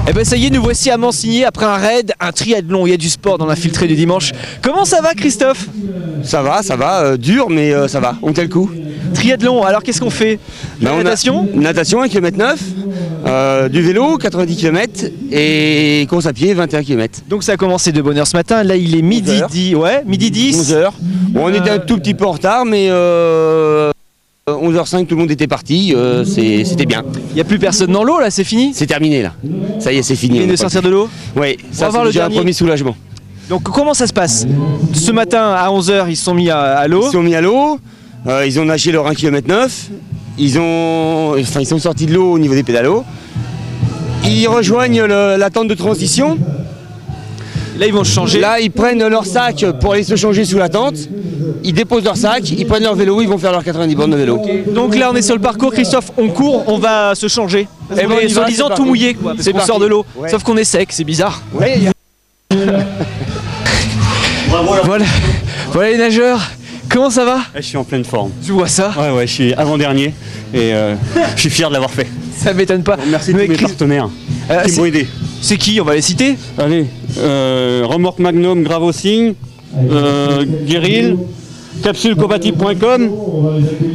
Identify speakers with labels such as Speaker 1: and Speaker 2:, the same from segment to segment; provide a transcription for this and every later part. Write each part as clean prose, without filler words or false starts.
Speaker 1: Eh ben ça y est, nous voici à Mansigny après un raid, un triathlon. Il y a du sport dans l'infiltré du dimanche. Comment ça va, Christophe?
Speaker 2: Ça va, dur mais ça va, on tient le coup.
Speaker 1: Triathlon, alors qu'est-ce qu'on fait? La natation?
Speaker 2: Natation 1,9 km, du vélo 90 km et course à pied 21 km.
Speaker 1: Donc ça a commencé de bonne heure ce matin, là il est midi 10, ouais, midi 10.
Speaker 2: 11h. Bon, on était un tout petit peu en retard mais 11h05 tout le monde était parti, c'était bien.
Speaker 1: Il n'y a plus personne dans l'eau là, c'est fini?
Speaker 2: C'est terminé là, ça y est c'est fini.
Speaker 1: Il vient de sortir de l'eau?
Speaker 2: Oui, ça c'est déjà un premier soulagement.
Speaker 1: Donc comment ça se passe? Ce matin à 11h ils se sont mis à l'eau?
Speaker 2: Ils se sont mis à l'eau, ils ont nagé leur 1,9 km, ils sont sortis de l'eau au niveau des pédalos. Ils rejoignent la tente de transition.
Speaker 1: Là ils vont se changer.
Speaker 2: Là ils prennent leur sac pour aller se changer sous la tente. Ils déposent leur sac, ils prennent leur vélo, ils vont faire leurs 90 bornes de vélo.
Speaker 1: Okay. Donc là on est sur le parcours, Christophe, on court, on va se changer. Et on est soi-disant tout mouillé quoi, parce qu'on sort de l'eau. Ouais. Sauf qu'on est sec, c'est bizarre.
Speaker 2: Ouais.
Speaker 1: Voilà les nageurs. Comment ça va?
Speaker 3: Je suis en pleine forme.
Speaker 1: Tu vois ça?
Speaker 3: Ouais, je suis avant-dernier et je suis fier de l'avoir fait.
Speaker 1: Ça m'étonne pas.
Speaker 3: Merci à tous mes partenaires qui m'ont aidé.
Speaker 1: C'est qui? On va les citer.
Speaker 3: Allez, Remorque Magnum Gravosigne, Guéril, capsulecompatible.com,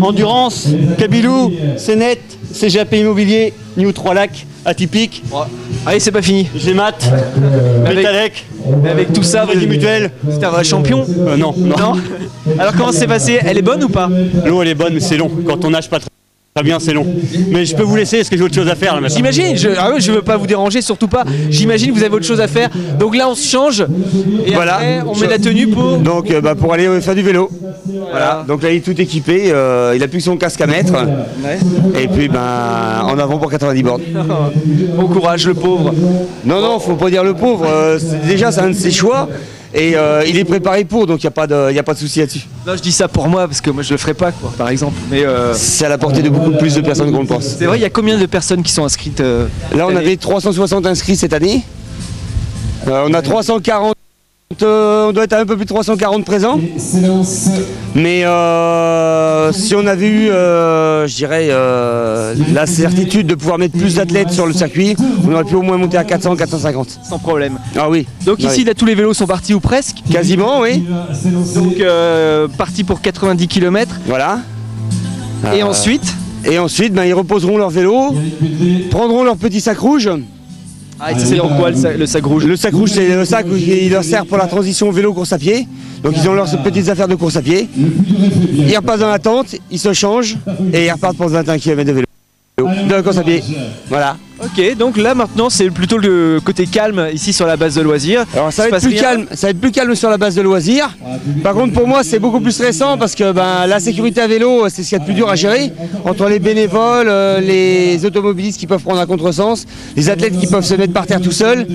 Speaker 3: Endurance, Kabilou, Cnet, CGAP Immobilier, New 3 Lacs, Atypique.
Speaker 1: Ouais. Allez, c'est pas fini.
Speaker 3: Gmat, Metalec.
Speaker 1: Avec tout ça,
Speaker 3: Crédit Mutuel.
Speaker 1: C'est un vrai champion?
Speaker 3: Non.
Speaker 1: Alors comment c'est passé? Elle est bonne ou pas?
Speaker 3: L'eau elle est bonne mais c'est long. Quand on nage pas très bien c'est long. Mais je peux vous laisser, est-ce que j'ai autre chose à faire là maintenant?
Speaker 1: J'imagine, je veux pas vous déranger, surtout pas. J'imagine que vous avez autre chose à faire. Donc là on se change et
Speaker 2: voilà.
Speaker 1: Après on met la tenue pour...
Speaker 2: Donc pour aller faire du vélo. Voilà. Donc là il est tout équipé, il a plus que son casque à mettre. Ouais. Et puis en avant pour 90 bornes.
Speaker 1: Bon courage le pauvre.
Speaker 2: Non, faut pas dire le pauvre, déjà c'est un de ses choix. Et il est préparé pour, donc il n'y a pas de souci là-dessus.
Speaker 1: Non, je dis ça pour moi, parce que moi je le ferai pas, quoi, par exemple. Mais
Speaker 2: c'est à la portée de beaucoup plus de personnes qu'on le pense.
Speaker 1: C'est vrai, il y a combien de personnes qui sont inscrites
Speaker 2: Là, on avait 360 inscrits cette année. On a 340, on doit être à un peu plus de 340 présents. Mais si on avait eu, je dirais, la certitude de pouvoir mettre plus d'athlètes sur le circuit, on aurait pu au moins monter à 400, 450.
Speaker 1: Sans problème.
Speaker 2: Ah oui.
Speaker 1: Donc ici, là, tous les vélos sont partis ou presque?
Speaker 2: Quasiment, oui.
Speaker 1: Donc partis pour 90 km.
Speaker 2: Voilà.
Speaker 1: Et ensuite
Speaker 2: ils reposeront leur vélo, prendront leur petit sac rouge.
Speaker 1: Ah, et c'est en quoi le sac rouge?
Speaker 2: Le sac rouge, c'est le sac qui leur sert pour la transition vélo-course à pied. Donc ils ont leurs petites affaires de course à pied. Ils repassent dans la tente, ils se changent et ils repartent pour 21 km de vélo. De la course à pied. Voilà.
Speaker 1: Ok, donc là maintenant c'est plutôt le côté calme ici sur la base de loisirs.
Speaker 2: Alors ça va être plus calme sur la base de loisirs. Par contre pour moi c'est beaucoup plus stressant parce que la sécurité à vélo c'est ce qu'il y a de plus dur à gérer. Entre les bénévoles, les automobilistes qui peuvent prendre un contresens, les athlètes qui peuvent se mettre par terre tout seuls.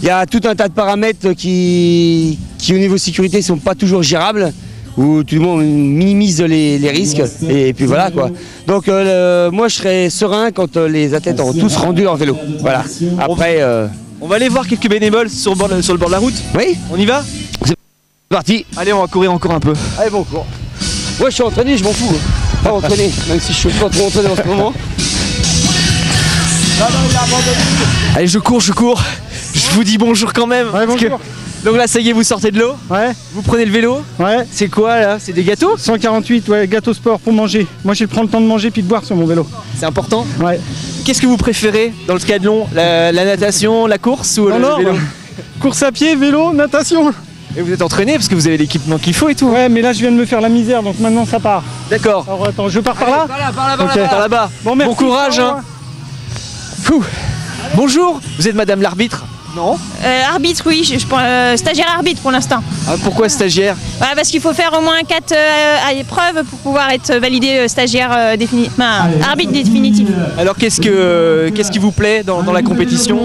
Speaker 2: Il y a tout un tas de paramètres qui au niveau sécurité ne sont pas toujours gérables, où tout le monde minimise les risques et puis voilà quoi. Donc moi je serais serein quand les athlètes auront tous rendu leur vélo. Voilà. Après
Speaker 1: on va aller voir quelques bénévoles sur le bord de la route.
Speaker 2: Oui.
Speaker 1: On y va?
Speaker 2: C'est parti.
Speaker 1: Allez, on va courir encore un peu.
Speaker 2: Allez bon cours. Ouais je suis entraîné, je m'en fous. Pas entraîné, même si je suis pas trop entraîné en ce moment.
Speaker 1: Allez je cours. Je vous dis bonjour quand même.
Speaker 4: Ouais, bonjour.
Speaker 1: Donc là ça y est, vous sortez de l'eau?
Speaker 4: Ouais.
Speaker 1: Vous prenez le vélo?
Speaker 4: Ouais.
Speaker 1: C'est quoi là? C'est des gâteaux?
Speaker 4: 148, ouais, gâteau sport pour manger. Moi je prends le temps de manger puis de boire sur mon vélo.
Speaker 1: C'est important?
Speaker 4: Ouais.
Speaker 1: Qu'est-ce que vous préférez dans le triathlon? La natation, la course ou le vélo?
Speaker 4: Course à pied, vélo, natation.
Speaker 1: Et vous êtes entraîné parce que vous avez l'équipement qu'il faut et tout?
Speaker 4: Ouais, mais là je viens de me faire la misère donc maintenant ça part.
Speaker 1: D'accord.
Speaker 4: Alors attends, je pars par là?
Speaker 1: Par là-bas.
Speaker 4: Bon, merci.
Speaker 1: Bon courage hein. Bonjour, vous êtes madame l'arbitre? Non?
Speaker 5: Arbitre, oui, stagiaire arbitre pour l'instant.
Speaker 1: Ah, pourquoi stagiaire?
Speaker 5: Parce qu'il faut faire au moins 4 épreuves pour pouvoir être validé stagiaire arbitre définitif.
Speaker 1: Alors qu'est-ce qui vous plaît dans la compétition?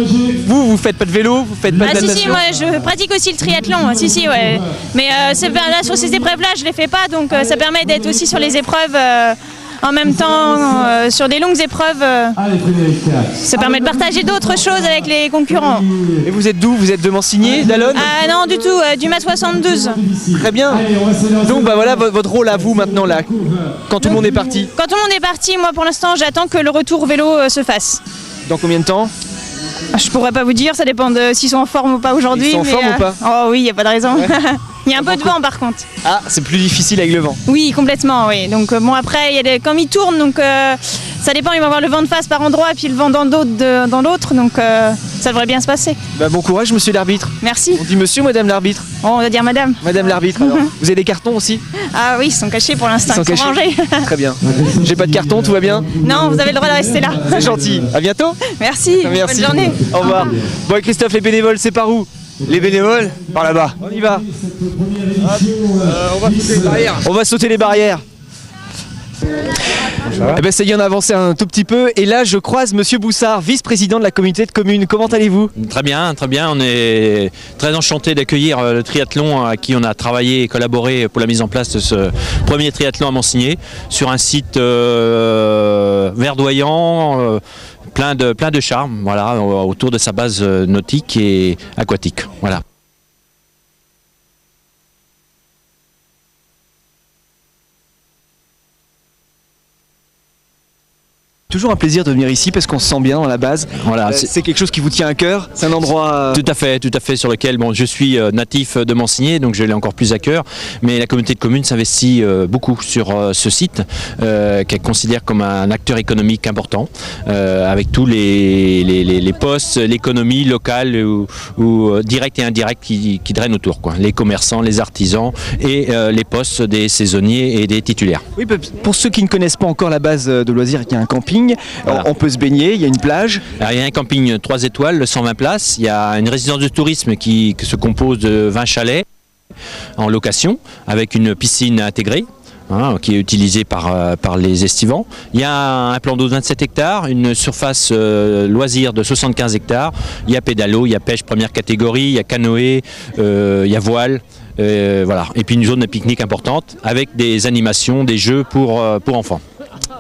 Speaker 1: Vous faites pas de vélo, vous faites pas de natation?
Speaker 5: Si, moi je pratique aussi le triathlon, ouais. Mais là, sur ces épreuves-là, je les fais pas, donc ça permet d'être aussi sur les épreuves en même temps sur des longues épreuves. Ça permet de partager d'autres choses avec les concurrents.
Speaker 1: Et vous êtes d'où? Vous êtes de Mansigny, d'Allonne?
Speaker 5: Non du tout, du MAT 72.
Speaker 1: Très bien. Donc voilà votre rôle à vous maintenant là, quand tout le monde est parti.
Speaker 5: Quand tout le monde est parti, moi pour l'instant j'attends que le retour vélo se fasse.
Speaker 1: Dans combien de temps?
Speaker 5: Je pourrais pas vous dire, ça dépend de s'ils sont en forme ou pas aujourd'hui.
Speaker 1: Ils sont en forme ou pas?
Speaker 5: Oh oui, il n'y a pas de raison. Il y a un peu de vent par contre.
Speaker 1: Ah, c'est plus difficile avec le vent.
Speaker 5: Oui, complètement, oui. Donc bon, après, il y a comme ils tournent, donc ça dépend, il va y avoir le vent de face par endroit et puis le vent dans l'autre, donc ça devrait bien se passer.
Speaker 1: Bah, bon courage, monsieur l'arbitre.
Speaker 5: Merci.
Speaker 1: On dit monsieur ou madame l'arbitre?
Speaker 5: Oh, on va dire madame.
Speaker 1: Madame l'arbitre, alors. Vous avez des cartons aussi?
Speaker 5: Ah oui, ils sont cachés pour l'instant, ils sont rangés.
Speaker 1: Très bien. J'ai pas de carton, tout va bien?
Speaker 5: Non, vous avez le droit de rester là.
Speaker 1: C'est gentil. À bientôt.
Speaker 5: Merci.
Speaker 1: Merci.
Speaker 5: Bonne journée.
Speaker 1: Au revoir. Bon, et Christophe, les bénévoles, c'est par où?
Speaker 2: Les bénévoles, par là-bas.
Speaker 1: On y va.
Speaker 2: On va sauter les barrières.
Speaker 1: On va sauter les barrières. Eh ben ça y est, on a avancé un tout petit peu et là je croise monsieur Boussard, vice-président de la communauté de communes. Comment allez-vous?
Speaker 6: Très bien, on est très enchanté d'accueillir le triathlon à qui on a travaillé et collaboré pour la mise en place de ce premier triathlon à Mansigné sur un site verdoyant, plein de charme, voilà, autour de sa base nautique et aquatique. Voilà.
Speaker 1: Toujours un plaisir de venir ici parce qu'on se sent bien dans la base.
Speaker 6: Voilà,
Speaker 1: c'est quelque chose qui vous tient à cœur. C'est un endroit.
Speaker 6: Tout à fait, sur lequel je suis natif de Mansigné, donc je l'ai encore plus à cœur. Mais la communauté de communes s'investit beaucoup sur ce site, qu'elle considère comme un acteur économique important, avec tous les postes, l'économie locale ou directe et indirecte qui drainent autour, quoi. Les commerçants, les artisans et les postes des saisonniers et des titulaires.
Speaker 1: Oui, pour ceux qui ne connaissent pas encore la base de loisirs, il y a un camping. Voilà. On peut se baigner, il y a une plage.
Speaker 6: Alors, il y a un camping 3 étoiles de 120 places, il y a une résidence de tourisme qui se compose de 20 chalets en location avec une piscine intégrée. Qui est utilisée par les estivants. Il y a un plan d'eau de 27 hectares, une surface loisir de 75 hectares, il y a pédalo, il y a pêche première catégorie, il y a canoë, il y a voile. Voilà. Et puis une zone de pique-nique importante avec des animations, des jeux pour enfants.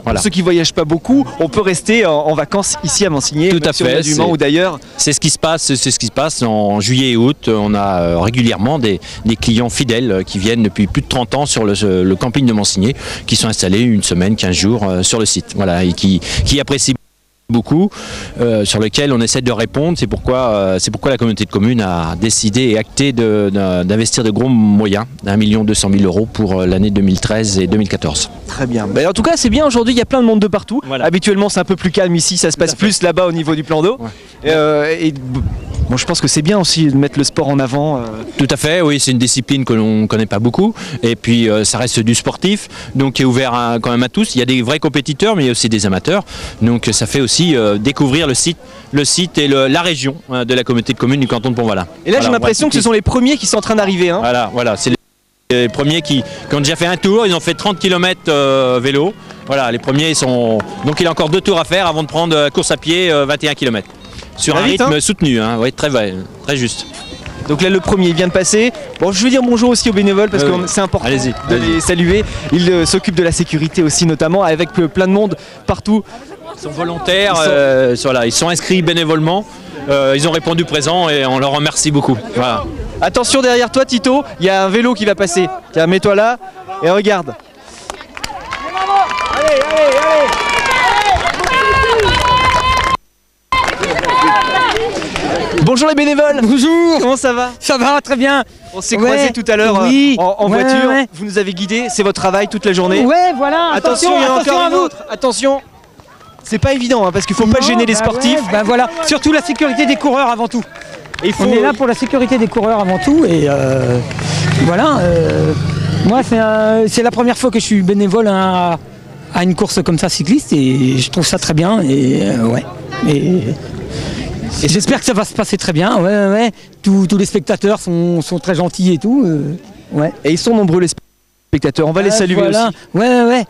Speaker 6: Voilà.
Speaker 1: Pour ceux qui ne voyagent pas beaucoup, on peut rester en vacances ici à Mansigné,
Speaker 6: tout à fait,
Speaker 1: du Mans ou d'ailleurs.
Speaker 6: C'est ce qui se passe en juillet et août. On a régulièrement des clients fidèles qui viennent depuis plus de 30 ans sur le camping de Mansigné, qui sont installés une semaine, 15 jours sur le site, voilà, et qui apprécient beaucoup, sur lequel on essaie de répondre. C'est pourquoi la communauté de communes a décidé et acté d'investir de gros moyens, d'1 200 000 € pour l'année 2013 et 2014.
Speaker 1: Très bien. En tout cas, c'est bien aujourd'hui, il y a plein de monde de partout. Voilà. Habituellement, c'est un peu plus calme ici, ça se passe plus là-bas au niveau du plan d'eau. Ouais. Bon, je pense que c'est bien aussi de mettre le sport en avant.
Speaker 6: Tout à fait, oui, c'est une discipline que l'on ne connaît pas beaucoup. Et puis, ça reste du sportif, donc qui est ouvert quand même à tous. Il y a des vrais compétiteurs, mais il y a aussi des amateurs. Donc, ça fait aussi découvrir le site et la région de la communauté de communes du canton de Pont-Voilà.
Speaker 1: Et là, j'ai l'impression que ce sont les premiers qui sont en train d'arriver. Hein.
Speaker 6: Voilà, c'est les premiers qui ont déjà fait un tour. Ils ont fait 30 km vélo. Voilà, les premiers, donc il a encore 2 tours à faire avant de prendre la course à pied 21 km. Sur un rythme soutenu, oui, très juste.
Speaker 1: Donc là, le premier vient de passer. Bon, je veux dire bonjour aussi aux bénévoles parce que c'est important de les saluer. Ils s'occupent de la sécurité aussi, notamment avec plein de monde partout.
Speaker 6: Ils sont volontaires, ils sont inscrits bénévolement. Ils ont répondu présent et on leur remercie beaucoup. Voilà.
Speaker 1: Attention derrière toi, Tito, il y a un vélo qui va passer. Tiens, mets-toi là et regarde. Allez. Bonjour les bénévoles.
Speaker 7: Bonjour.
Speaker 1: Comment ça va?
Speaker 7: Ça va, très bien.
Speaker 1: On s'est croisés tout à l'heure en voiture. Ouais. Vous nous avez guidés, c'est votre travail toute la journée.
Speaker 7: Ouais, voilà.
Speaker 1: Attention, il y en a encore une autre. Attention. C'est pas évident parce qu'il faut pas gêner les sportifs.
Speaker 7: Ouais, voilà. Surtout la sécurité des coureurs avant tout. On est là pour la sécurité des coureurs avant tout et voilà. Moi, c'est la première fois que je suis bénévole à une course comme ça cycliste et je trouve ça très bien et j'espère que ça va se passer très bien. Ouais. Tous les spectateurs sont très gentils et tout.
Speaker 1: Et ils sont nombreux les spectateurs. On va les saluer aussi.
Speaker 7: Ouais.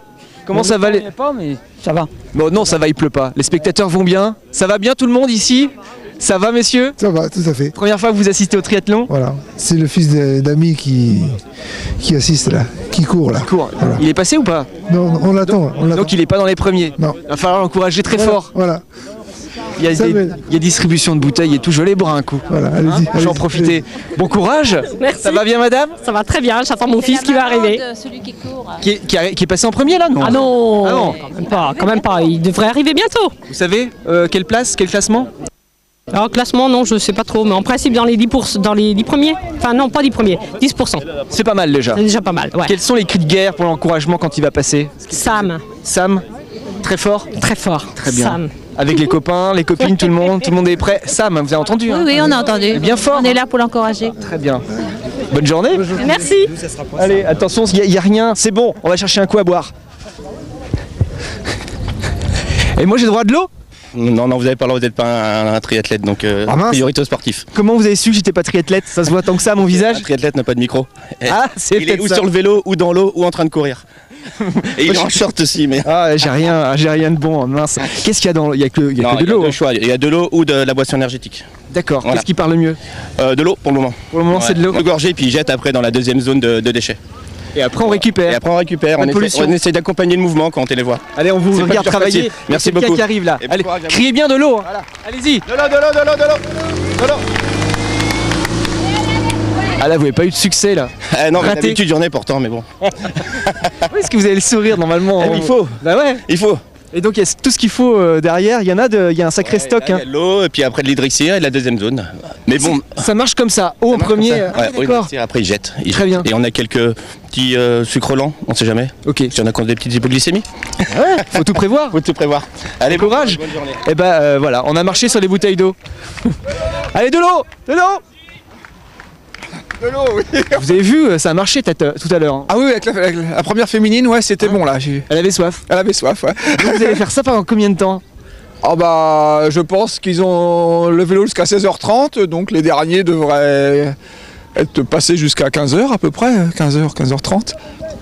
Speaker 1: Comment ça va
Speaker 7: pas, mais ça va.
Speaker 1: Bon, non, ça va, il pleut pas. Les spectateurs vont bien. Ça va bien tout le monde ici? Ça va, messieurs?
Speaker 8: Ça va, tout à fait.
Speaker 1: Première fois que vous assistez au triathlon?
Speaker 8: Voilà, c'est le fils d'ami qui assiste là, qui court là.
Speaker 1: Voilà. Il est passé ou pas?
Speaker 8: Non, on l'attend.
Speaker 1: Donc il n'est pas dans les premiers?
Speaker 8: Non.
Speaker 1: Il va falloir l'encourager très fort.
Speaker 8: Voilà.
Speaker 1: Il y a distribution de bouteilles et tout, je vais les boire un coup.
Speaker 8: Voilà, allez-y.
Speaker 1: J'en profiter. Bon courage.
Speaker 9: Merci.
Speaker 1: Ça va bien, madame?
Speaker 9: Ça va très bien, j'attends mon fils qui va arriver.
Speaker 5: Celui qui court.
Speaker 1: Qui est passé en premier là, non?
Speaker 9: Ah non, quand même pas, il devrait arriver bientôt.
Speaker 1: Vous savez, quelle place, quel classement?
Speaker 9: Alors classement, non, je sais pas trop, mais en principe dans les 10%, dans les 10 premiers, enfin non, pas 10 premiers, 10%.
Speaker 1: C'est pas mal déjà.
Speaker 9: C'est déjà pas mal, ouais.
Speaker 1: Quels sont les cris de guerre pour l'encouragement quand il va passer?
Speaker 9: Sam.
Speaker 1: Sam, très fort.
Speaker 9: Très fort.
Speaker 1: Très bien.
Speaker 9: Sam.
Speaker 1: Avec les copains, les copines, tout le monde est prêt. Sam, vous avez entendu?
Speaker 10: Oui, oui, on a entendu.
Speaker 1: Bien fort.
Speaker 10: On est là pour l'encourager.
Speaker 1: Très bien. Bonne journée.
Speaker 10: Merci.
Speaker 1: Allez, attention, il n'y a rien, c'est bon, on va chercher un coup à boire. Et moi j'ai le droit de l'eau?
Speaker 11: Non, vous n'avez pas le droit, vous n'êtes pas un triathlète, donc priorité au sportif.
Speaker 1: Comment vous avez su que j'étais pas triathlète? Ça se voit tant que ça à mon visage?
Speaker 11: Un triathlète n'a pas de micro.
Speaker 1: Ah, c'est
Speaker 11: il est ou sur le vélo, ou dans l'eau, ou en train de courir. Et il est en short aussi, mais...
Speaker 1: Ah, j'ai rien de bon, mince. Qu'est-ce qu'il y a dans l'eau? Il y a que de l'eau.
Speaker 11: Il y a de l'eau ou de la boisson énergétique.
Speaker 1: D'accord,
Speaker 11: voilà.
Speaker 1: Qu'est-ce qui parle mieux?
Speaker 11: De l'eau pour le moment.
Speaker 1: Pour le moment, c'est de l'eau.
Speaker 11: On gorge puis il jette après dans la deuxième zone de déchets.
Speaker 1: Et après on récupère.
Speaker 11: On essaie d'accompagner le mouvement quand on télévoit.
Speaker 1: Allez, on vous regarde travailler.
Speaker 11: Merci beaucoup.
Speaker 1: Quelqu'un qui arrive là. Allez, criez bien de l'eau. Voilà. Allez-y.
Speaker 11: De l'eau.
Speaker 1: Ah là, vous n'avez pas eu de succès là.
Speaker 11: Non, mais d'habitude j'en ai pourtant, mais bon.
Speaker 1: Est-ce que vous avez le sourire normalement?
Speaker 11: Il faut.
Speaker 1: Bah ouais.
Speaker 11: Il faut.
Speaker 1: Et donc il y a tout ce qu'il faut derrière, il y a un sacré stock.
Speaker 11: Il y a de l'eau, et puis après de l'hydrixir et la deuxième zone. Mais bon.
Speaker 1: Ça marche comme ça, eau en premier.
Speaker 11: D'accord. Après il jette.
Speaker 1: Très bien.
Speaker 11: Et on a quelques petits sucres lents, on sait jamais.
Speaker 1: Ok.
Speaker 11: Il y en a qui ont des petites hypoglycémies.
Speaker 1: Ouais, faut tout prévoir.
Speaker 11: Faut tout prévoir. Allez,
Speaker 1: courage.
Speaker 11: Bonne journée.
Speaker 1: Et bah voilà, on a marché sur les bouteilles d'eau. Allez, de l'eau.
Speaker 12: De l'eau, oui.
Speaker 1: Vous avez vu, ça a marché tout à l'heure. Hein.
Speaker 12: Ah oui, avec la première féminine, ouais, c'était bon là.
Speaker 1: Elle avait soif.
Speaker 12: Elle avait soif, ouais.
Speaker 1: Donc vous allez faire ça pendant combien de temps?
Speaker 12: Ah bah, je pense qu'ils ont le vélo jusqu'à 16h30, donc les derniers devraient être passés jusqu'à 15h à peu près, 15h30.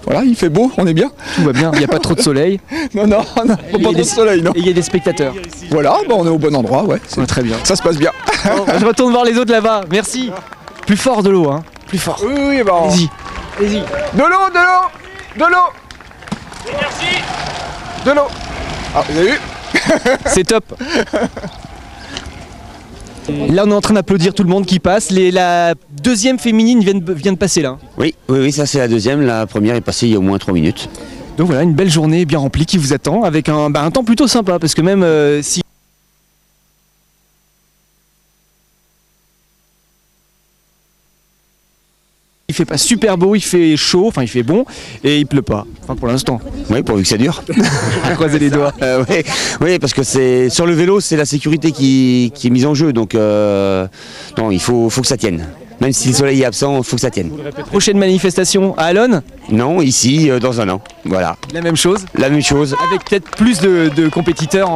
Speaker 12: Voilà, il fait beau, on est bien.
Speaker 1: Tout va bien, il n'y a pas trop de soleil.
Speaker 12: Non, pas trop de soleil, non.
Speaker 1: Et il y a des spectateurs.
Speaker 12: Voilà, bah on est au bon endroit, ouais.
Speaker 1: Très bien.
Speaker 12: Ça se passe bien.
Speaker 1: Bon, je retourne voir les autres là-bas, merci. Plus fort de l'eau, hein. Plus fort.
Speaker 12: Oui, bah.
Speaker 1: Allez-y.
Speaker 12: De l'eau. Merci. De l'eau. Ah, vous avez vu?
Speaker 1: C'est top. Là on est en train d'applaudir tout le monde qui passe. La deuxième féminine vient de passer là.
Speaker 2: Oui, ça c'est la deuxième. La première est passée il y a au moins 3 minutes.
Speaker 1: Donc voilà, une belle journée bien remplie qui vous attend avec un temps plutôt sympa parce que même si il fait pas super beau, il fait chaud, enfin il fait bon et il pleut pas, enfin pour l'instant.
Speaker 2: Oui, pourvu que ça dure.
Speaker 1: Croisez les doigts.
Speaker 2: Oui, parce que c'est sur le vélo, c'est la sécurité qui est mise en jeu, donc non, il faut que ça tienne. Même si le soleil est absent, il faut que ça tienne.
Speaker 1: Prochaine manifestation à Allonne?
Speaker 2: Non, ici, dans un an. Voilà.
Speaker 1: La même chose?
Speaker 2: La même chose.
Speaker 1: Avec peut-être plus de compétiteurs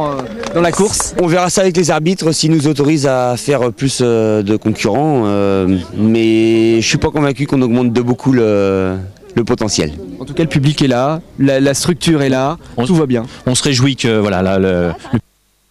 Speaker 1: dans la course?
Speaker 2: On verra ça avec les arbitres s'ils nous autorisent à faire plus de concurrents. Mais je suis pas convaincu qu'on augmente de beaucoup le potentiel.
Speaker 1: En tout cas, le public est là, la structure est là, tout va bien.
Speaker 6: On se réjouit que voilà, le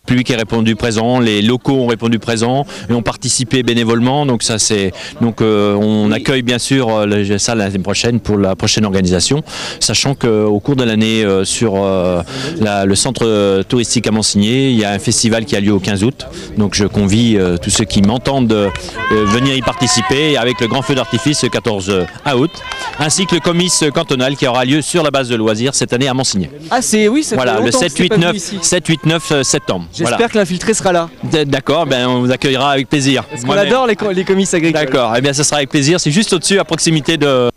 Speaker 6: public a répondu présent, les locaux ont répondu présent et ont participé bénévolement. Donc ça c'est on accueille bien sûr ça l'année prochaine pour la prochaine organisation, sachant qu'au cours de l'année sur le centre touristique à Mansigné, il y a un festival qui a lieu au 15 août. Donc je convie tous ceux qui m'entendent de venir y participer avec le grand feu d'artifice le 14 août, ainsi que le comice cantonal qui aura lieu sur la base de loisirs cette année à Mansigné.
Speaker 1: Ah c'est oui, ça
Speaker 6: voilà,
Speaker 1: fait
Speaker 6: le
Speaker 1: longtemps
Speaker 6: 7-8-9 septembre.
Speaker 1: J'espère
Speaker 6: voilà.
Speaker 1: que l'infiltré sera là.
Speaker 6: D'accord, ben on vous accueillera avec plaisir.
Speaker 1: Parce qu'on adore les comices agricoles.
Speaker 6: D'accord, eh bien ça sera avec plaisir. C'est juste au-dessus, à proximité de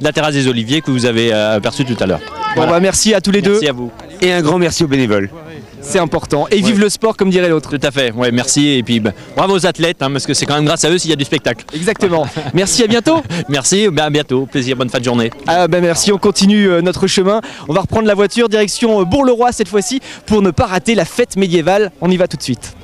Speaker 6: la terrasse des Oliviers que vous avez aperçu tout à l'heure.
Speaker 1: Bon bah merci à tous les deux.
Speaker 6: Merci à vous.
Speaker 2: Et un grand merci aux bénévoles.
Speaker 1: C'est important. Et vive le sport comme dirait l'autre.
Speaker 6: Tout à fait, ouais, merci. Et puis bravo aux athlètes, parce que c'est quand même grâce à eux s'il y a du spectacle.
Speaker 1: Exactement. Merci, à bientôt.
Speaker 6: Merci, à bientôt. Plaisir, bonne fin de journée.
Speaker 1: Merci, on continue notre chemin. On va reprendre la voiture direction Bourg-le-Roi cette fois-ci pour ne pas rater la fête médiévale. On y va tout de suite.